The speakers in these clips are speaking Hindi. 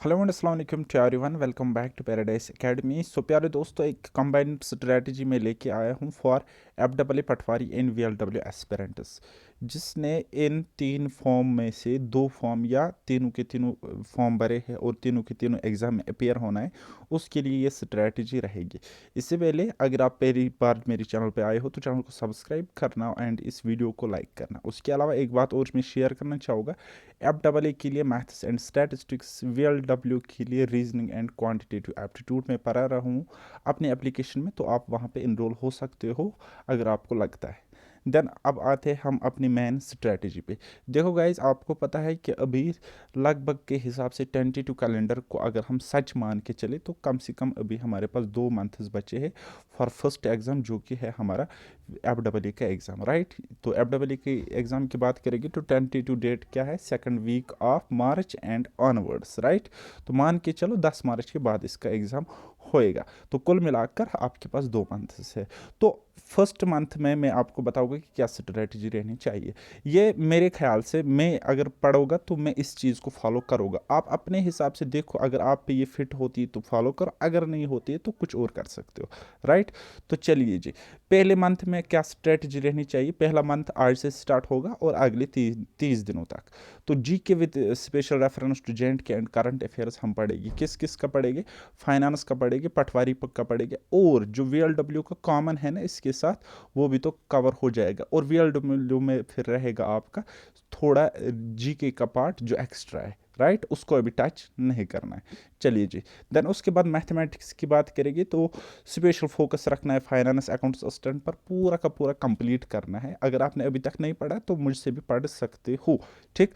हेलो एंड अस्सलाम वालेकुम to everyone, welcome back to paradise academy. So प्यारे दोस्तों, एक कंबाइंड स्ट्रेटजी में लेके आया हूँ for F W patwari in V L W aspirants, जिसने इन तीन फॉर्म में से दो फॉर्म या तीनों के तीनों फॉर्म भरे हैं और तीनों के तीनों एग्ज़ाम में अपेयर होना है। उसके लिए ये स्ट्रेटजी रहेगी। इससे पहले अगर आप पहली बार मेरे चैनल पे आए हो तो चैनल को सब्सक्राइब करना एंड इस वीडियो को लाइक करना। उसके अलावा एक बात और मैं शेयर करना चाहूँगा, एफ डबल ए के लिए maths and statistics, we L W के लिए रीजनिंग एंड क्वांटिटेटिव एप्टीट्यूड में पढ़ा रहा हूँ अपने एप्लीकेशन में, तो आप वहाँ पे इनरोल हो सकते हो अगर आपको लगता है। देन अब आते हैं हम अपनी मेन स्ट्रेटजी पे। देखो गाइज, आपको पता है कि अभी लगभग के हिसाब से टेंटेटिव कैलेंडर को अगर हम सच मान के चले तो कम से कम अभी हमारे पास 2 मंथ्स बचे हैं फॉर फर्स्ट एग्ज़ाम, जो कि है हमारा एफ डबल ए का एग्ज़ाम, राइट। तो एफ डबल ए के एग्ज़ाम की बात करेंगे तो टेंटेटिव डेट क्या है, second week of March and onwards, right. तो मान के चलो 10 मार्च के बाद इसका एग्ज़ाम होएगा। तो कुल मिलाकर आपके पास 2 मंथ्स है। तो फर्स्ट मंथ में मैं आपको बताऊंगा कि क्या स्ट्रेटजी रहनी चाहिए। ये मेरे ख्याल से मैं अगर पढ़ूंगा तो मैं इस चीज़ को फॉलो करूंगा। आप अपने हिसाब से देखो, अगर आप पे ये फिट होती है तो फॉलो करो, अगर नहीं होती है तो कुछ और कर सकते हो, राइट। तो चलिए जी, पहले मंथ में क्या स्ट्रेटजी रहनी चाहिए। पहला मंथ आज से स्टार्ट होगा और अगले 30 दिनों तक। तो G K with special reference to जेंट के एंड करंट अफेयर्स हम पढ़ेंगे। किस किस का पढ़ेंगे, फाइनेंस का पढ़ेंगे, पटवारी का पढ़ेंगे, और जो वी एल डब्ल्यू का कॉमन है ना इसके साथ, वो भी तो कवर हो जाएगा। और वी एल डब्ल्यू में फिर रहेगा आपका थोड़ा जी के का पार्ट जो एक्स्ट्रा है, राइट, उसको अभी टच नहीं करना है। चलिए जी, देन उसके बाद मैथमेटिक्स की बात करेंगे तो स्पेशल फोकस रखना है फाइनेंस अकाउंट्स असिस्टेंट पर, पूरा का पूरा कंप्लीट करना है। अगर आपने अभी तक नहीं पढ़ा तो मुझसे भी पढ़ सकते हो, ठीक।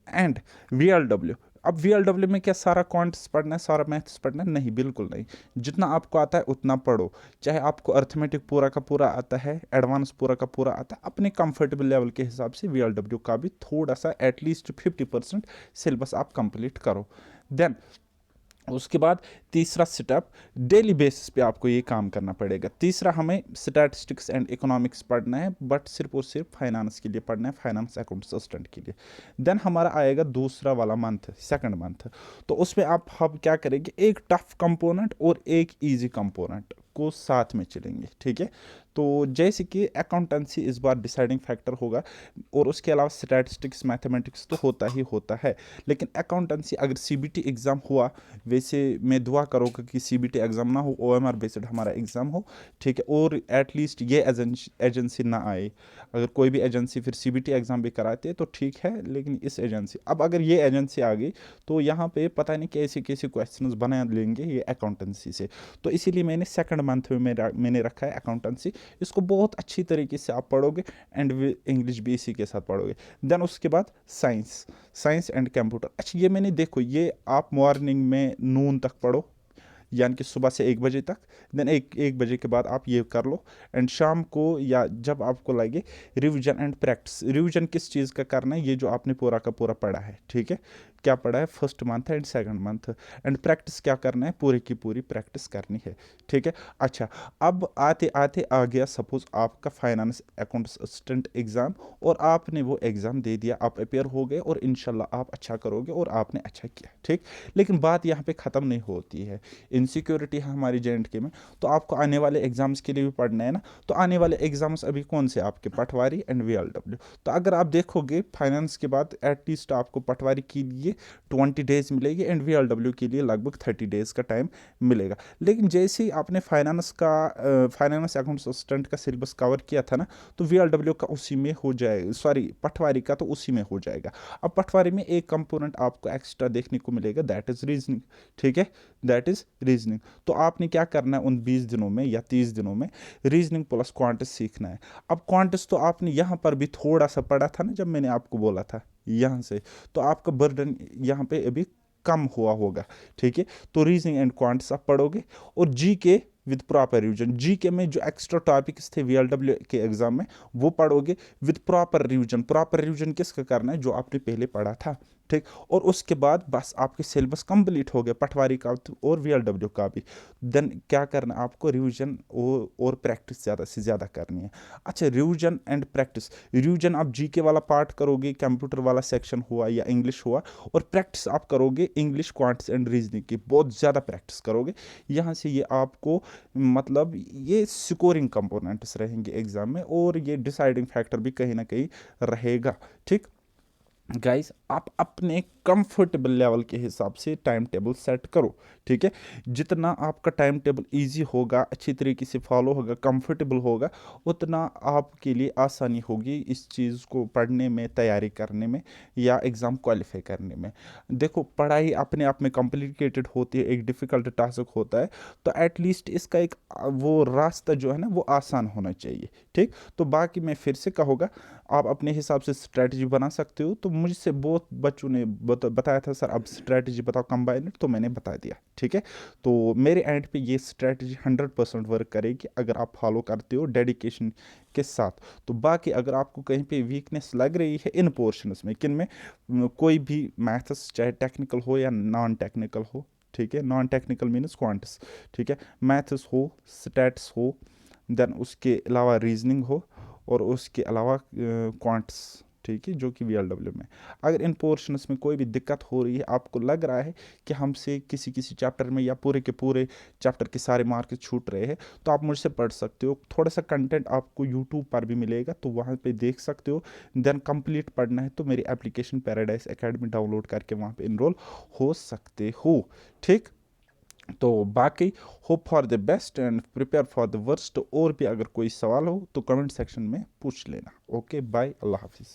एंड वी एल डब्ल्यू, अब वी एल डब्ल्यू में क्या सारा क्वांट्स पढ़ना है, सारा मैथ्स पढ़ना है? नहीं, बिल्कुल नहीं। जितना आपको आता है उतना पढ़ो। चाहे आपको अर्थमेटिक पूरा का पूरा आता है, एडवांस पूरा का पूरा आता है, अपने कंफर्टेबल लेवल के हिसाब से वी एल डब्ल्यू का भी थोड़ा सा एटलीस्ट 50% सिलेबस आप कंप्लीट करो। देन उसके बाद तीसरा स्टेप, डेली बेसिस पे आपको ये काम करना पड़ेगा। तीसरा, हमें स्टैटिस्टिक्स एंड इकोनॉमिक्स पढ़ना है, बट सिर्फ और सिर्फ फाइनेंस के लिए पढ़ना है, फाइनेंस अकाउंट्स असिस्टेंट के लिए। देन हमारा आएगा दूसरा वाला मंथ, सेकंड मंथ। तो उसमें आप हम क्या करेंगे, एक टफ कंपोनेंट और एक इजी कंपोनेंट को साथ में चलेंगे, ठीक है। तो जैसे कि अकाउंटेंसी इस बार डिसाइडिंग फैक्टर होगा, और उसके अलावा स्टैटिस्टिक्स मैथमेटिक्स तो होता ही होता है, लेकिन अकाउंटेंसी अगर सीबीटी एग्ज़ाम हुआ, वैसे मैं दुआ करूँगा कि सीबीटी एग्ज़ाम ना हो, ओएमआर बेस्ड हमारा एग्ज़ाम हो, ठीक है। और एटलीस्ट ये एजेंसी ना आए। अगर कोई भी एजेंसी फिर सीबीटी एग्ज़ाम भी कराते तो ठीक है, लेकिन इस एजेंसी, अब अगर ये एजेंसी आ गई तो यहाँ पे पता नहीं कैसे कैसे क्वेश्चंस बना लेंगे ये अकाउंटेंसी से। तो इसीलिए मैंने सेकंड मंथ में मैंने रखा है अकाउंटेंसी। इसको बहुत अच्छी तरीके से आप पढ़ोगे एंड इंग्लिश भी इसी के साथ पढ़ोगे। देन उसके बाद साइंस, साइंस एंड कंप्यूटर। अच्छा, ये मैंने देखो, ये आप मॉर्निंग में नून तक पढ़ो, यानी कि सुबह से 1 बजे तक। देन एक बजे के बाद आप ये कर लो, एंड शाम को या जब आपको लगे, रिवीजन एंड प्रैक्टिस। रिवीजन किस चीज़ का करना है, ये जो आपने पूरा का पूरा पढ़ा है, ठीक है, क्या पढ़ा है first month and second month. And practice क्या करना है, पूरी की पूरी प्रैक्टिस करनी है, ठीक है। अच्छा, अब आते आते आ गया सपोज आपका फाइनेंस अकाउंट्स असिस्टेंट एग्ज़ाम, और आपने वो एग्ज़ाम दे दिया, आप अपेयर हो गए, और इंशाल्लाह आप अच्छा करोगे और आपने अच्छा किया, ठीक। लेकिन बात यहाँ पे ख़त्म नहीं होती है। इनसिक्योरिटी है हमारी जे में, तो आपको आने वाले एग्जाम्स के लिए भी पढ़ना है ना। तो आने वाले एग्जाम्स अभी कौन से आपके, पटवारी एंड वी एल डब्ल्यू। तो अगर आप देखोगे फाइनेंस के बाद एटलीस्ट आपको पटवारी के लिए 20 डेज मिलेगी एंड वी एल डब्ल्यू के लिए लगभग 30 डेज का टाइम मिलेगा। लेकिन जैसे ही आपने फाइनेंस अकाउंट्स असिस्टेंट का सिलेबस कवर किया था ना, तो वी एल डब्ल्यू का उसी में हो जाएगा, सॉरी पटवारी का तो उसी में हो जाएगा। अब पटवारी में एक कंपोनेंट आपको एक्स्ट्रा देखने को मिलेगा, दैट इज रीजनिंग, ठीक है, दैट इज रीजनिंग। तो आपने क्या करना है उन 20 दिनों में या 30 दिनों में, रीजनिंग प्लस क्वांटिस सीखना है। अब क्वांटिस तो आपने यहाँ पर भी थोड़ा सा पढ़ा था ना, जब मैंने आपको बोला था यहाँ से, तो आपका बर्डन यहाँ पे अभी कम हुआ होगा, ठीक है। तो रीजनिंग एंड क्वांटिस आप पढ़ोगे, और जी के विद प्रॉपर रिवीजन। जी के में जो एक्स्ट्रा टॉपिक्स थे वी एल डब्ल्यू के एग्जाम में, वो पढ़ोगे with proper revision. Proper revision किसका करना है, जो आपने पहले पढ़ा था, ठीक। और उसके बाद बस आपके सिलेबस कंप्लीट हो गया पटवारी का और वीएलडब्ल्यू का भी। देन क्या करना है आपको, रिवीजन और प्रैक्टिस ज़्यादा से ज़्यादा करनी है। अच्छा, रिवीजन एंड प्रैक्टिस, रिवीजन आप जीके वाला पार्ट करोगे, कंप्यूटर वाला सेक्शन हुआ या इंग्लिश हुआ, और प्रैक्टिस आप करोगे इंग्लिश, क्वांट्स एंड रीजनिंग की, बहुत ज़्यादा प्रैक्टिस करोगे। यहाँ से ये आपको मतलब ये स्कोरिंग कंपोनेंट्स रहेंगे एग्जाम में, और ये डिसाइडिंग फैक्टर भी कहीं ना कहीं रहेगा। ठीक। गाइस, आप अपने कंफर्टेबल लेवल के हिसाब से टाइम टेबल सेट करो। ठीक है। जितना आपका टाइम टेबल इजी होगा, अच्छी तरीके से फॉलो होगा, कंफर्टेबल होगा, उतना आपके लिए आसानी होगी इस चीज़ को पढ़ने में, तैयारी करने में, या एग्ज़ाम क्वालिफाई करने में। देखो, पढ़ाई अपने आप में कॉम्प्लिकेटेड होती है, एक डिफ़िकल्ट टास्क होता है, तो एटलीस्ट इसका एक वो रास्ता जो है ना, वो आसान होना चाहिए। ठीक। तो बाकी मैं फिर से कहूँगा, आप अपने हिसाब से स्ट्रैटेजी बना सकते हो। तो मुझसे बहुत बच्चों ने बताया था सर अब स्ट्रैटेजी बताओ कंबाइंड, तो मैंने बता दिया। ठीक है। तो मेरे एंड पे ये स्ट्रैटेजी 100% वर्क करेगी अगर आप फॉलो करते हो डेडिकेशन के साथ। तो बाकी अगर आपको कहीं पे वीकनेस लग रही है इन पोर्शंस में, किन में, कोई भी मैथ्स चाहे टेक्निकल हो या नॉन टेक्निकल हो, ठीक है, नॉन टेक्निकल मीन्स क्वांट्स, ठीक है, मैथ्स हो, स्टैट्स हो, देन उसके अलावा रीजनिंग हो, और उसके अलावा क्वांट्स, ठीक है, जो कि वीएलडब्ल्यू में, अगर इन पोर्शंस में कोई भी दिक्कत हो रही है, आपको लग रहा है कि हमसे किसी किसी चैप्टर में या पूरे के पूरे चैप्टर के सारे मार्क्स छूट रहे हैं, तो आप मुझसे पढ़ सकते हो। थोड़ा सा कंटेंट आपको यूट्यूब पर भी मिलेगा, तो वहाँ पे देख सकते हो। देन कंप्लीट पढ़ना है तो मेरी एप्लीकेशन पैराडाइज एकेडमी डाउनलोड करके वहाँ पे इनरोल हो सकते हो। ठीक। तो बाकी hope for the best and prepare for the worst. और भी अगर कोई सवाल हो तो कमेंट सेक्शन में पूछ लेना। ओके, बाय, अल्लाह हाफिज़।